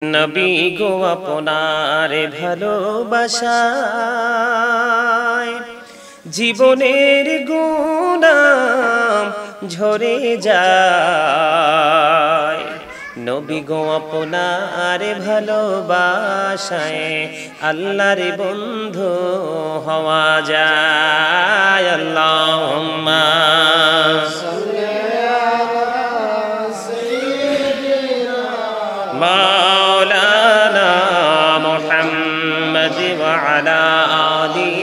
নবী গো আপনার ভালোবাসায় জীবনের গুনাহ ঝরে যায়। নবী গো আপনার ভালোবাসায় আল্লাহর বন্ধু হওয়া যায়। আল্লাহুম্মা মাওলানা মুহাম্মদ ওয়া আলা আলি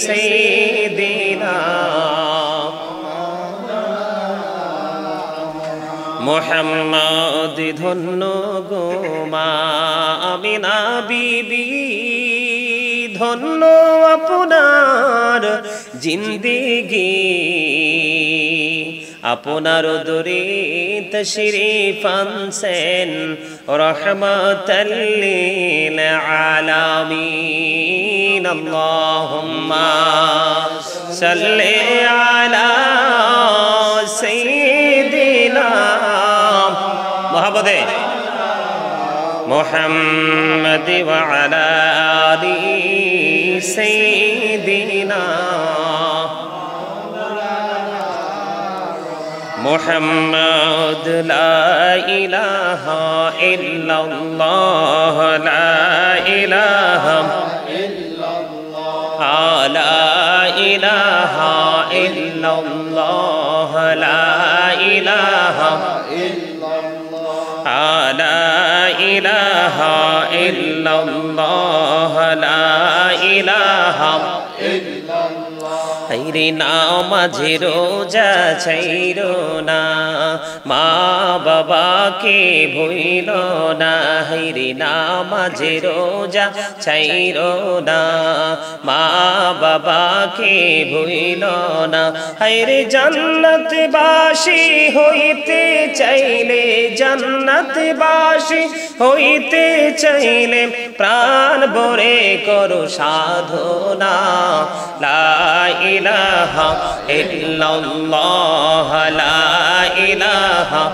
সাইয়্যিদিনা মুহাম্মদ। ধন্য গো মা আমিনা বিবি, ধন্য আপনার জিন্দেগি, আপনার দরে তশরিফ আনছেন রহমাতাল লিল আলামিন। আল্লাহুম্মা সাল্লি আলা সাইয়্যিদিনা মুহাম্মদে মুহাম্মদ ওয়া আলা আলি সাইয়্যিদিনা মুহাম্মদ। লা ইলাহা ইল্লাল্লাহ, লা ইলাহা ইল্লাল্লাহ, লা ইলাহা ইল্লাল্লাহ, লা ইলাহা ইল্লাল্লাহ, লা ইলাহা ইল্লাল্লাহ, লা ইলাহা ইল্লাল্লাহ। হায়রে নামাজে রোজা ছাইরো না, মা বাবাকে ভুইলো না। হায়রে নামাজে রোজা ছাইরো না, মা বাবাকে ভুইলো না। হায়রে জান্নাতবাসী হইতে চাইলে, জান্নাতবাসী হইতে চাইলে প্রাণ ভরে করো সাধনা। লা ইলাহা ইল্লাল্লাহ, লা ইলাহা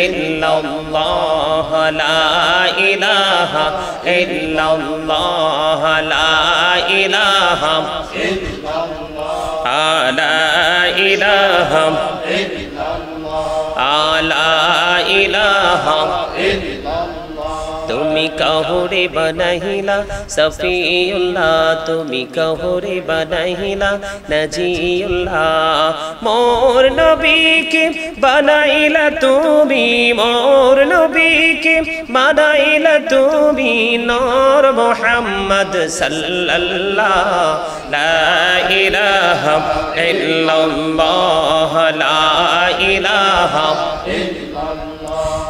ইল্লাল্লাহ, লা ইলাহা ইল্লাল্লাহ, লা ইলাহা ইল্লাল্লাহ, লা ইলাহা ইল্লাল্লাহ, লা ইলাহা ইল্লাল্লাহ। তুমি কাহুরে বানাইলা সফিউল্লাহ, তুমি কাহুরে বানাইলা নজিউল্লাহ। মোর নবীকে বানাইলা তুমি, মোর নবীকে বানাইলা তুমি নূর মুহাম্মদ সাল্লাল্লাহ। লা ইলাহা ইল্লাল্লাহ, লা ইলাহা ইল্লাল্লাহ।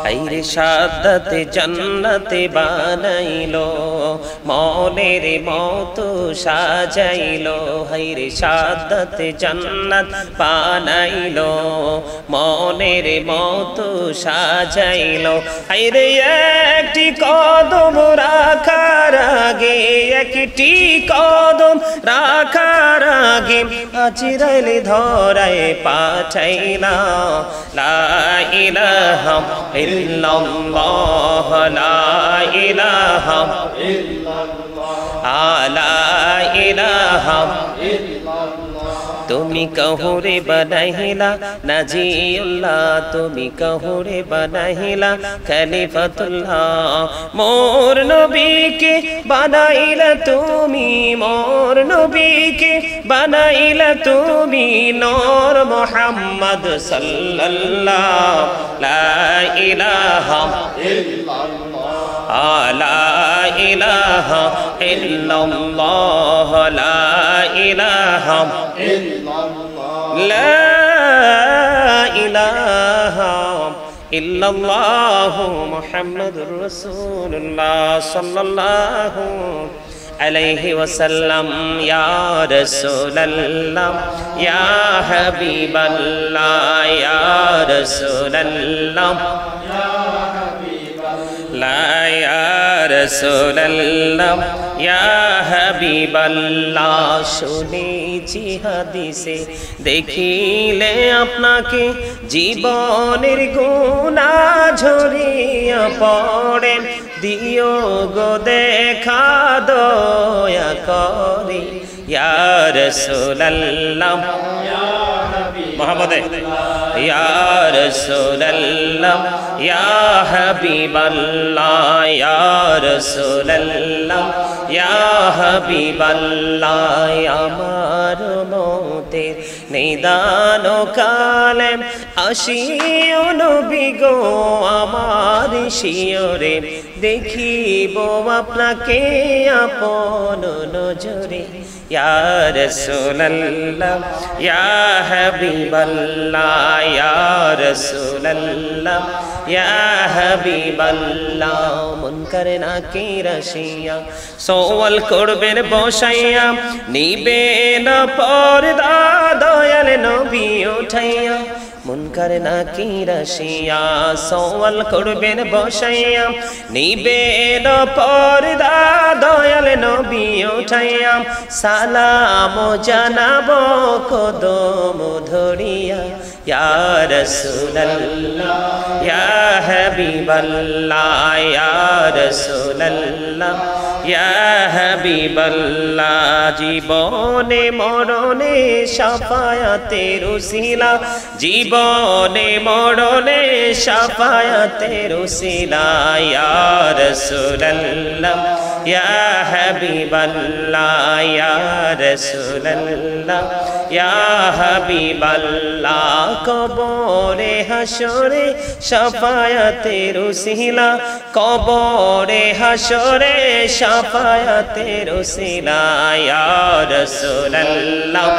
হায়রে সাদাতে জান্নাতে বানাইলো, মনের মতো সাজাইলো। হায়রে সাদাতে জান্নাত বানাইলো, মনের মতো সাজাইলো। হায়রে একটি কদম রাখার আগে, একটি কদম রাখার আগে আজরাইল ধরায় পাঠাইলা। লা ইলাহা ইল্লাল্লাহ, লা ইলাহা ইল্লাল্লাহ, লা ইলাহা ইল্লাল্লাহ। তুমি কাহুরে বানাইলা নাজিউল্লাহ, তুমি কাহুরে বানাইলা খলিফাতুল্লাহ। মোর নবীকে বানাইলা তুমি, মোর নবীকে বানাইলা তুমি নূর মুহাম্মদ সাল্লাল্লাহ। লা ইলাহা ইল্লাল্লাহ, লা ইলাহা ইল্লাল্লাহ, লা ইলাহা ইল্লাল্লাহ, লা ইলাহা ইল্লাল্লাহ মুহাম্মাদুর রাসূলুল্লাহ সাল্লাল্লাহু আলাইহি ওয়াসাল্লাম। ইয়া রাসূলাল্লাহ, ইয়া হাবিবাল্লাহ, ইয়া রাসূলাল্লাহ, লা ইয়া রাসূলাল্লাহ, ইয়া হাবিবাল্লাহ। শুনেছি হাদিসে দেখিলে আপনাকে জীবনের গুনাহ ঝরিয়া পড়ে, দিও গো দেখা দয়া করে ইয়া রাসূলুল্লাহ মোহাম্মদে ইয়া রাসূলুল্লাহ ইয়া হাবিবাল্লাহ ইয়া রাসূলুল্লাহ ইয়া হাবিবাল্লাহ আমার মতের নিদান কালে আসিও নবী গো আমার শিয়রে দেখিব আপনাকে আপন নজরে ইয়া রাসূলুল্লাহ ইয়া হাবিবাল্লাহ ইয়া রাসূলুল্লাহ ইয়া হাবিবাল্লাহ মুনকার নাকির আসিয়া সওয়াল করবেন বসাইয়া নিবেন পর্দা দয়াল নবী উঠাইয়া মুনকার নাকির আসিয়া সওয়াল করবেন বসাইয়া নিবেন পর্দা দয়াল নবী উঠাইয়া সালাম জানাবো কদম ধরিয়া ইয়া রাসূলুল্লাহ ইয়া হাবিবাল্লাহ ইয়া রাসূলুল্লাহ ইয়া হাবিবাল্লাহ জীবনে মরণে শাফায়াতের উসিলা জীবনে মরণে শাফায়াতের উসিলা ইয়া রাসূলুল্লাহ ইয়া হাবিবাল্লাহ ইয়া রাসূলুল্লাহ ইয়া হাবিবাল্লাহ কবরে হাসরে শাফায়াতের উসিলা কবরে হাসরে শাফায়াতের উসিলা ইয়া রাসূলুল্লাহ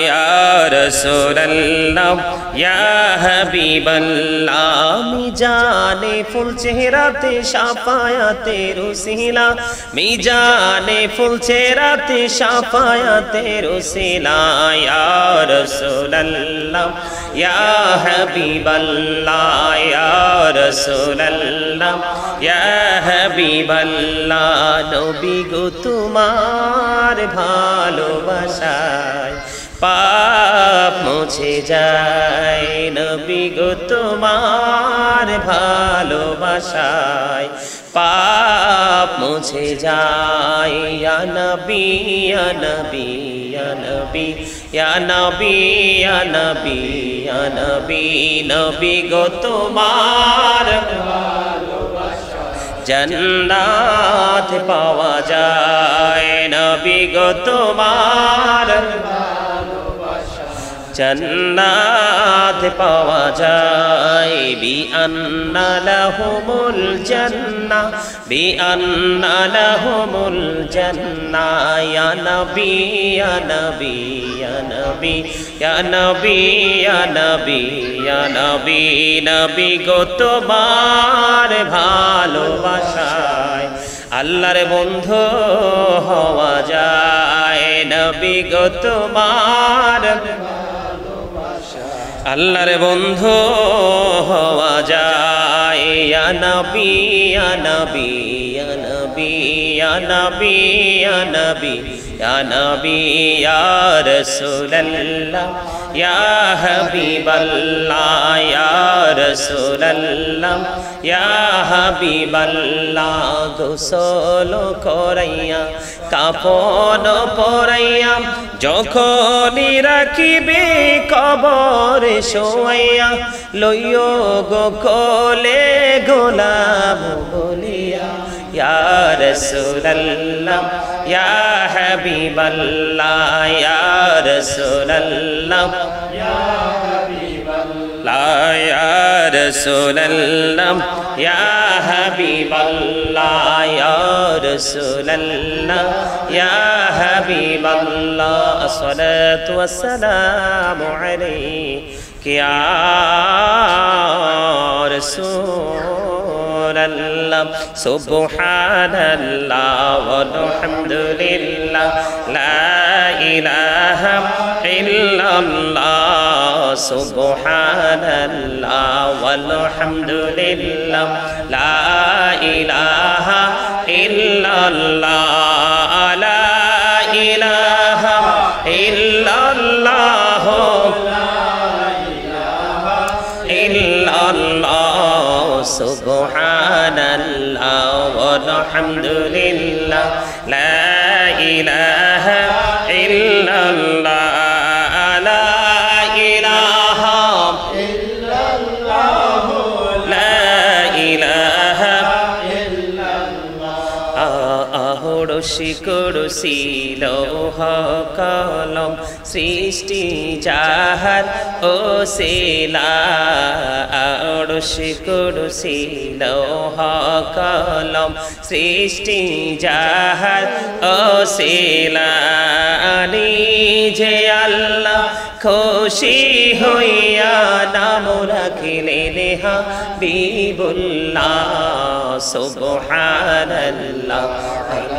ইয়া রাসূলুল্লাহ ইয়া হাবিবাল্লাহ মিজানে ফুল চেহারাতে শাফায়াতের উসিলা মিজানে ফুল চেহারাতে শাফায়াতের উসিলা ইয়া রাসূলুল্লাহ ইয়া হাবিবাল্লাহ ইয়া রাসূলুল্লাহ ইয়া হাবিবাল্লাহ নবী গো তোমার ভালোবাসায় পাপ মুছে যায় নবী গো তোমার ভালোবাসায় পাপ মুছে যায় ইয়া নবী ইয়া নবী ইয়া নবী ইয়া নবী ইয়া নবী ইয়া নবী নবী গো তোমার জান্নাত পাওয়া যায় নবী গো তোমার জান্নাত পাওয়া যায় বিআন্না লাহুমুল জান্নাহ বিআন্না লাহুমুল জান্নাহ ইয়া নবী ইয়া নবী ইয়া নবী ইয়া নবী ইয়া নবী ইয়া নবী নবী গো তোমার ভালোবাসায় আল্লাহর বন্ধু হওয়া যায় নবী গো তোমার আল্লাহর বন্ধু হওয়া যায় ইয়া নবী ইয়া নবী ইয়া নবী ইয়া নবী ইয়া নবী ইয়া নবী ইয়া রাসূলুল্লাহ ইয়া হাবিবাল্লাহ ইয়া রাসূলুল্লাহ ইয়া হাবিবাল্লাহ গোসল করাইয়া কাফন পরাইয়া যখনই রাখিবে কবরে শোয়াইয়া লইও গো কোলে গোলাম বলিয়া ইয়া রাসূলুল্লাহ ইয়া হাবিবাল্লাহ ইয়া রাসূলুল্লাহ ইয়া হাবিবাল্লাহ ইয়া রাসূলুল্লাহ ইয়া হাবিবাল্লাহ ইয়া রাসূলুল্লাহ ইয়া হাবিবাল্লাহ আসসালাতু ওয়াসসালামু আলাইকা ইয়া রাসূলুল্লাহ সুবহানাল্লাহ ওয়ালহামদুলিল্লাহ লা ইলাহা ইল্লাল্লাহ সুবহানাল্লাহ ওয়ালহামদুলিল্লাহ লা ইলাহা ইল্লাল্লাহ লা ইলাহা ইল্লাল্লাহ লা ইলাহা ইল্লাল্লাহ সুবহানাল্লাহ ওয়ালহামদুলিল্লাহ লা ইলাহা ইল্লাল্লাহ লা ইলাহা ইল্লাল্লাহ লা ইলাহা আহরশি কুরসি লৌহ কলম সৃষ্টি যাহার ওসিলা আহরশি কুরসি লৌহ কলম সৃষ্টি যাহার ওসিলা নিজে আল্লাহ খুশি হইয়া নাম রাখিলেন হাবিবুল্লাহ সুবহানাল্লাহ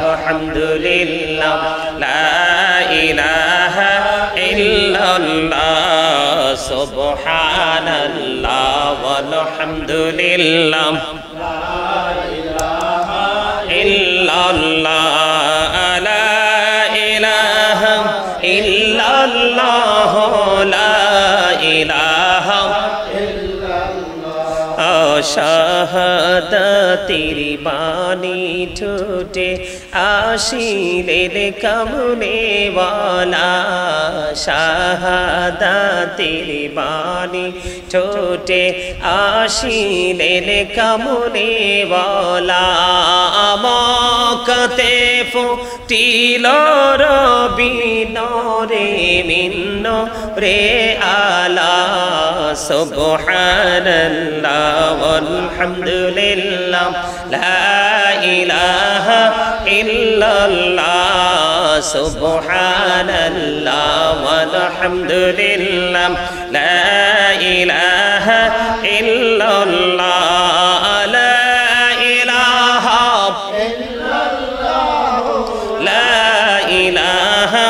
আলহামদুলিল্লাহ লা ইলাহা ইল্লাল্লাহ সুবহানাল্লাহ ওয়ালহামদুলিল্লাহ লা ইলাহা ইল্লাল্লাহ লা ইলাহা ইল্লাল্লাহ লা ইলাহা শাহাদাতের বাণী ঠোঁটে আসিলেন কামনেওয়ালা শাহাদাতের বাণী ঠোঁটে আসিলেন কামনেওয়ালা মক্কাতে ফুটিল রবিনরে মিন্ন রে আলা সুবহানাল্লাহ আলহামদুলিল্লাহ লা ইলাহা ইল্লাল্লাহ সুবহানাল্লাহ আলহামদুলিল্লাহ লা ইলাহা ইল্লাল্লাহ লা ইলাহা ইল্লাল্লাহ লা ইলাহা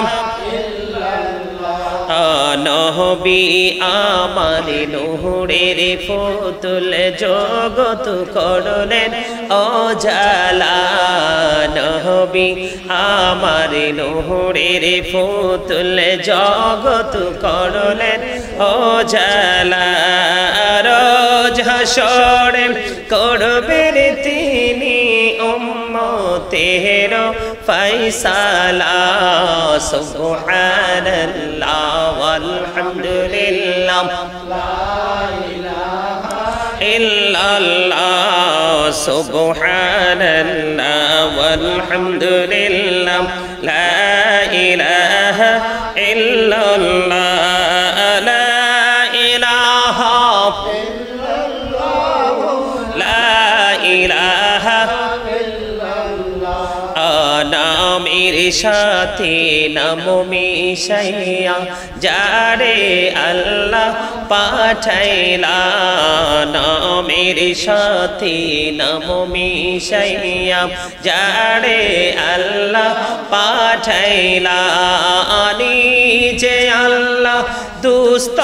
নবী আমার নূরের ফুতুল জগত করলেন অজালা নবী আমার নূরের ফুতুল জগত করলেন অজালা রোজ হাসরে করবেন তিনি উম্মতের ফয়সালা সুবহানাল্লাহ আলহামদুলিল্লাহ লা ইলাহা ইল্লাল্লাহ সুবহানাল্লাহ আলহামদুলিল্লাহ লা ইলাহা ইল্লাল্লাহ লা ইলাহা ইল্লাল্লাহ লা ইলাহা নামের সাথে নাম মিশাইয়া যারে আল্লাহ পাঠাইলা নামের সাথে নাম মিশাইয়া যারে আল্লাহ পাঠাইলা নিজে আল্লাহ দুস্ত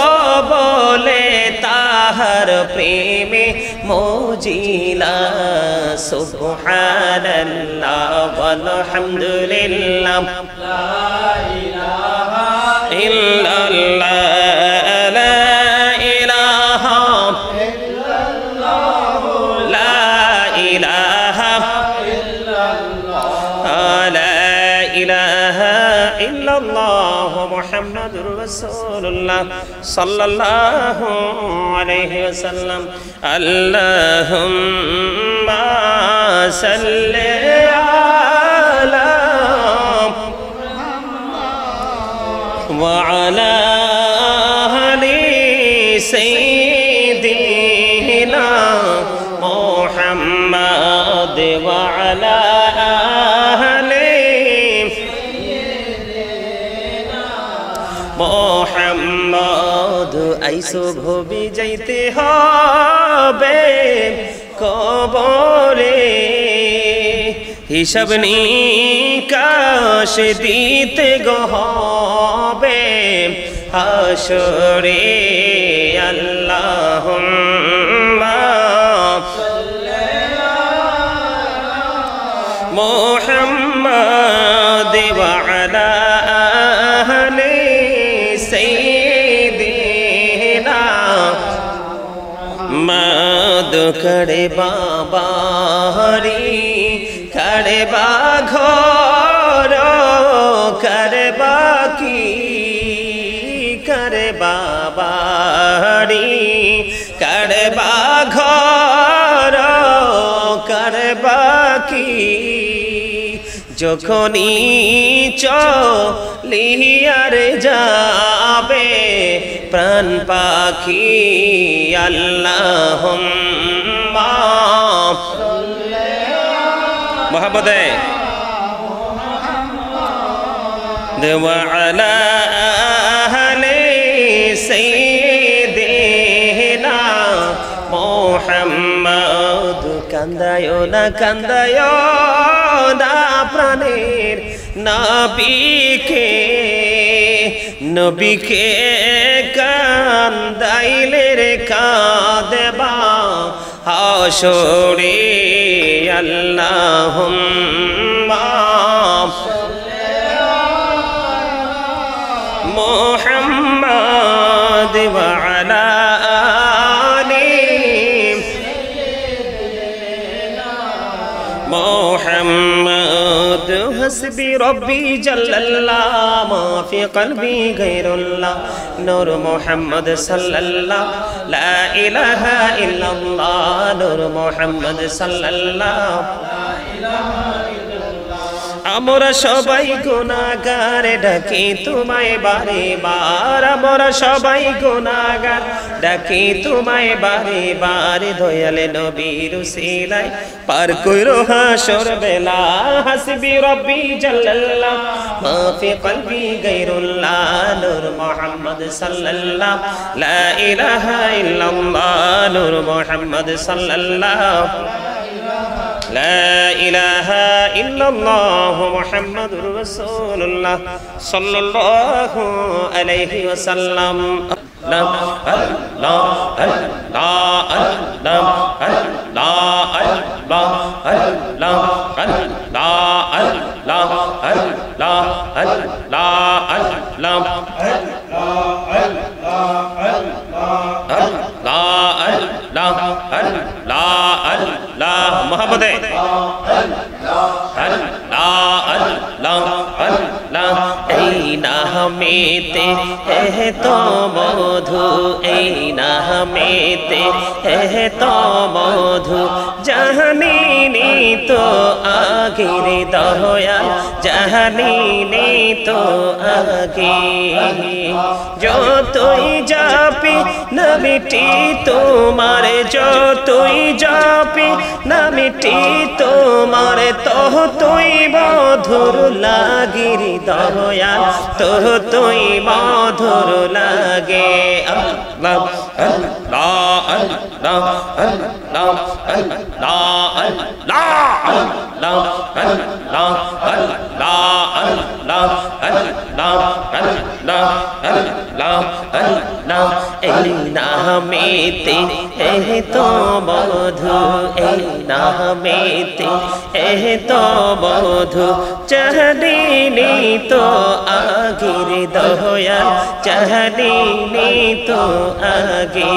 বলে তাহার প্রেমে মজিলা সুবহানাল্লাহ আলহামদুলিল্লাহ লা ইলাহা ইল্লাল্লাহ লা ইলাহা ইল্লাল্লাহ লা ইলাহা ইল্লাল্লাহ লা ইলাহা ইল্লাল্লাহ মুহাম্মাদুর রাসূলুল্লাহ সাল্লাল্লাহু আলাইহি ওয়াসাল্লাম আল্লাহুম্মা সাল্লি আলা ওয়া আলা আলি সাইয়্যিদিনা মুহাম্মাদ ওয়া আলা মোহাম্মদ আইসো ভবি যাইতে হবে কবরে হিসাব নিকাশ দিতে হবে হাসরে আল্লাহুম্মা মুহাম্মাদ ওয়া আলা माद करे बा বাড়ি করবা ঘর করবা কি করবা বাড়ি করবা ঘর করবা কি যখনই চলিয়ার যাবে প্রাণ পাখি আল্লাহুম্মা মোহাম্মদে ওয়া আলা আহলি সাইয়্যিদিনা মুহাম্মদ কান্দায়ো না প্রাণের নবীকে কান্দাইলে রে কাঁদবা হাসরে আল্লাহুম্মা মুহাম্মদ ওয়া আলা আলি মুহাম্মদ হাসবি রব্বি জাল্লাল্লাহ মা ফি কলবি গায়রুল্লাহ নূর মুহাম্মদ সাল্লাল্লাহ লা ইলাহা ইল্লাল্লাহ নূর মুহাম্মদ সাল্লাল্লাহ লা ইলাহা আমরা সবাই গুনাহগার ডাকি তোমায় বারে বার আমরা সবাই গুনাহগার ডাকি তোমায় বারে বার দয়াল নবীর উসিলায় পার কইরো হাসর বেলা হাসবি রব্বি জাল্লাল্লাহ মা ফি কলবি গায়রুল্লাহ নূর মুহাম্মদ সাল্লাল্লাহ লা ইলাহা ইল্লাল্লাহ নূর মুহাম্মদ সাল্লাল্লাহ لا إله إلا الله محمد رسول الله صلى الله عليه وسلم لا لا لا لا मोहब्बते এই নামেতে হে তো মধু এই নামেতে হে তো মধু জাহানিনি তো আগের দয়াল জাহানিনি তো আগে যতই যাপি না মিটি তোমার যতই যাপি না মিটি তোমার ততই মধুর লাগির দয়াল ততই মধুর লাগে আল্লাহ আল্লাহ আল্লাহ আল্লাহ আল্লাহ আল্লাহ আল্লাহ আল্লাহ আল্লাহ আল্লাহ আল্লাহ আল্লাহ এই নামেতে হে তো মধু এই নামেতে হে তো মধু চাহদিনি তো আগের দয়াল চাহদিনি তো আগে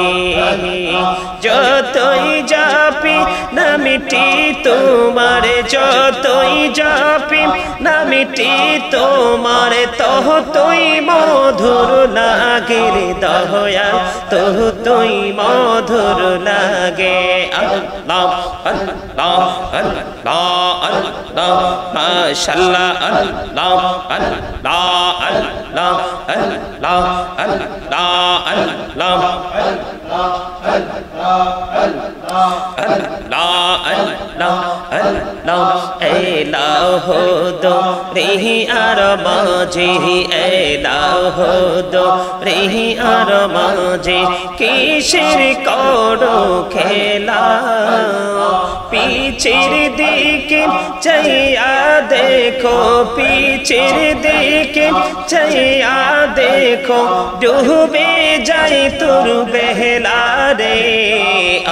যতই যাপি না মিটি তোমার যতই যাপি না মিটি তোমার ততই মধুর লাগের দয়াল ততই মধুর লাগে আল্লাহ আল্লাহ আল্লাহ আল্লাহ মাশাআল্লাহ আল্লাহ আল্লাহ আল্লাহ আল্লাহ আল্লাহ আল্লাহ এলাহো দো রেহি আর মাঝে এলাহো দো রেহি আর মাঝে কিসের করো খেলা পিছের দিকে চাইয়া দেখো পিছের দিকে চাইয়া দেখো ডুবে যাই তোর বেহলা রে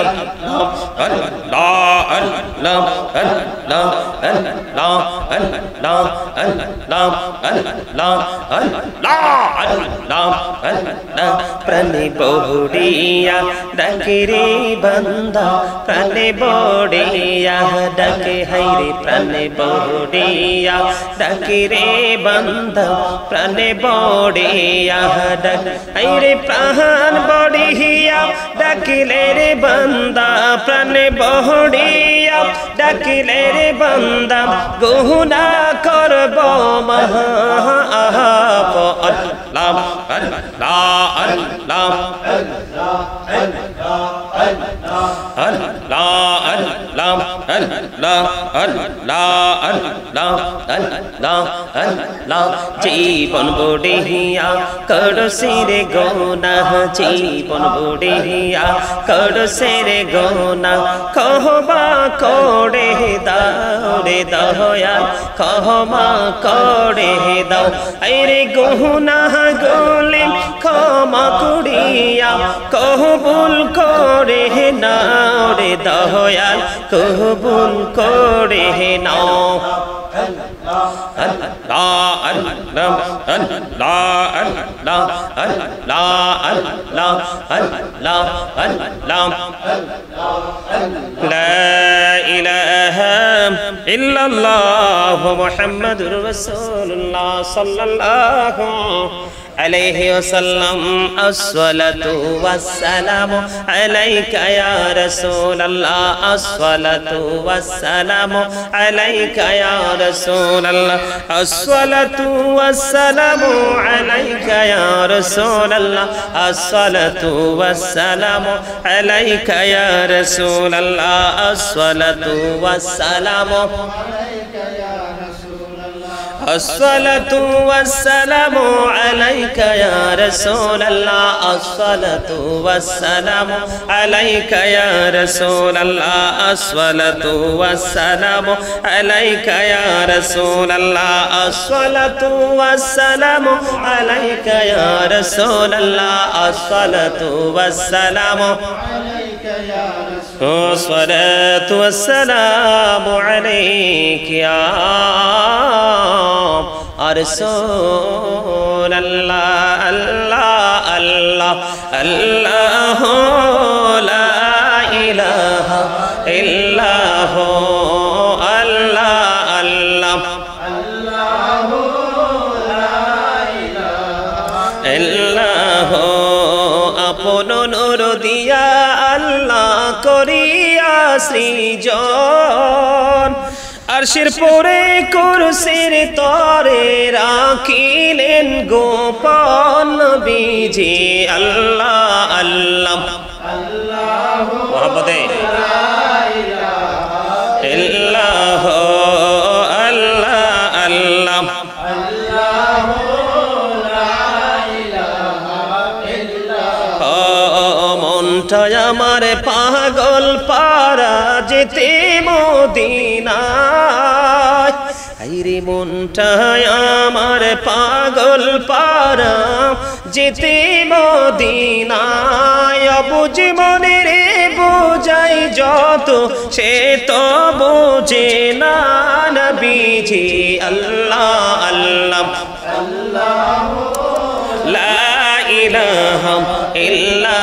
আল্লাহ আল্লাহ আল্লাহ আল্লাহ আল্লাহ আল্লাহ আল্লাহ আল্লাহ আল্লাহ আল্লাহ প্রাণে বড়িয়া ডাকে রে বান্দা প্রাণে বড়িয়া ডাকে হাইরে প্রাণে বড়িয়া ডাকে রে বান্দা প্রাণে বড়িয়া ডাকে হাইরে প্রাণ বড়িয়া ডাকিলে রে বান্দা প্রাণে বড়িয়া ডাকিলে রে বান্দা গুনাহ করব মাফ আল্লাহ আল্লাহ আল্লাহ জীবন বড়িয়া করছে রে গুনাহ জীবন বড়িয়া করছে রে গুনাহ ক্ষমা করে দাও রে দয়াল ক্ষমা করে দাও আরে গুনাহ গুলি ক্ষমা করিয়া কবুল করে নাও রে দয়াল কবুল করে নাও لا إله إلا الله محمد رسول الله صلى الله عليه وسلم الصلاة والسلام عليك يا رسول الله الصلاة والسلام عليك يا رسول الله الصلاة والسلام عليك يا رسول الله الصلاة والسلام عليك يا رسول الله الصلاة والسلام الصلاة والسلام عليك يا رسول الله الصلاة والسلام عليك يا رسول الله الصلاة والسلام عليك يا رسول الله الصلاة والسلام عليك يا رسول الله الصلاة والسلام عليك يا رسول الصلاة والسلام عليك يا رسول الله الله الله الله لا إله إلا هو الله الله الله لا إله إلا هو আপন নূর দিয়া আল্লাহ করিয়া সৃজন আরশের পরে কুরসির তরে রাখিলেন গোপন নবীজি আল্লাহ আল্লাহ আল্লাহ মুহাম্মদে লা ইলাহা ইল্লাল্লাহ আল্লাহ আল্লাহ আল্লাহ লা ইলাহা ইল্লাল্লাহ মনটা আমার পাগল পারা যেতে মদিনায় আইরে মনটা আমার পাগল পারা যেতে মদিনায় বুঝ মনে রে বোঝাই যত সে তো বোঝে না নবীজি আল্লাহ আল্লাহ আল্লাহ লা ইলাহা ইল্লা